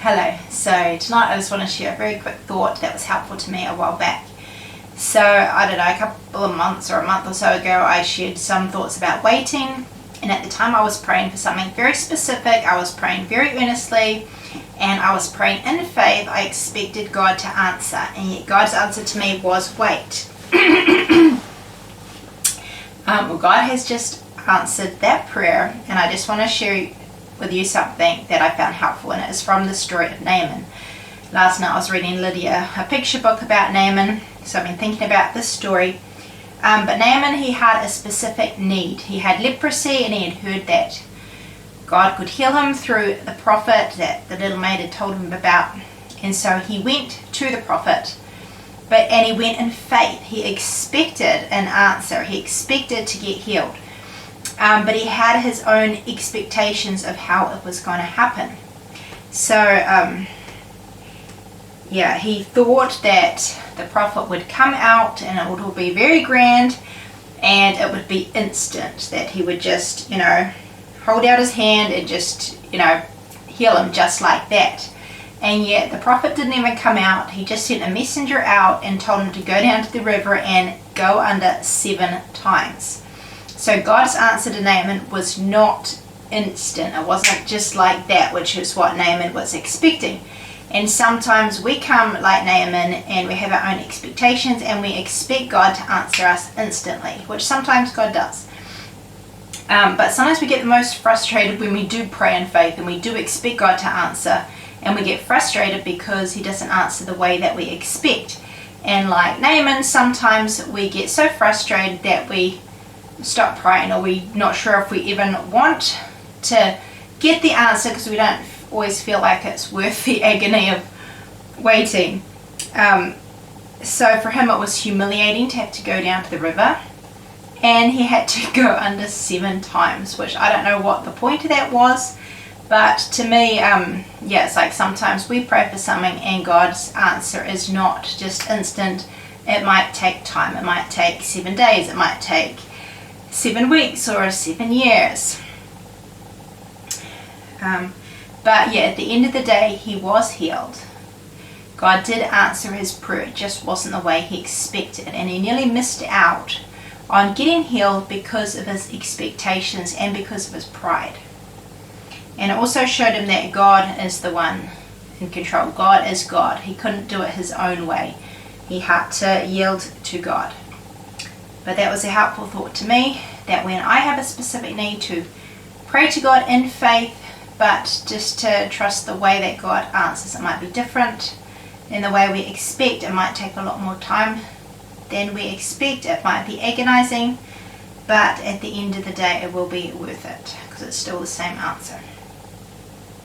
Hello, so tonight I just want to share a very quick thought that was helpful to me a while back. So, I don't know, a couple of months or a month or so ago I shared some thoughts about waiting, and at the time I was praying for something very specific. I was praying very earnestly and I was praying in faith. I expected God to answer, and yet God's answer to me was wait. Well, God has just answered that prayer, and I just want to share with you something that I found helpful, and it is from the story of Naaman. Last night I was reading Lydia a picture book about Naaman, so I've been thinking about this story. But Naaman, he had a specific need. He had leprosy, and he had heard that God could heal him through the prophet that the little maid had told him about. And so he went to the prophet, and he went in faith. He expected an answer. He expected to get healed. But he had his own expectations of how it was going to happen. So, he thought that the prophet would come out and it would all be very grand and it would be instant, that he would just, hold out his hand and just, heal him just like that. And yet the prophet didn't even come out. He just sent a messenger out and told him to go down to the river and go under 7 times. So God's answer to Naaman was not instant. It wasn't just like that, which is what Naaman was expecting. And sometimes we come like Naaman and we have our own expectations and we expect God to answer us instantly, which sometimes God does. But sometimes we get the most frustrated when we do pray in faith and we do expect God to answer, and we get frustrated because he doesn't answer the way that we expect. And like Naaman, sometimes we get so frustrated that we stop praying, or we're not sure if we even want to get the answer because we don't always feel like it's worth the agony of waiting. So for him it was humiliating to have to go down to the river, and he had to go under 7 times, which I don't know what the point of that was, but to me, it's like sometimes we pray for something and God's answer is not just instant. It might take time. It might take 7 days. It might take 7 weeks or 7 years. But at the end of the day, he was healed. God did answer his prayer. It just wasn't the way he expected. And he nearly missed out on getting healed because of his expectations and because of his pride. And it also showed him that God is the one in control. God is God. He couldn't do it his own way. He had to yield to God. But that was a helpful thought to me, that when I have a specific need, to pray to God in faith, but just to trust the way that God answers. It might be different in the way we expect. It might take a lot more time than we expect. It might be agonizing, but at the end of the day it will be worth it because it's still the same answer.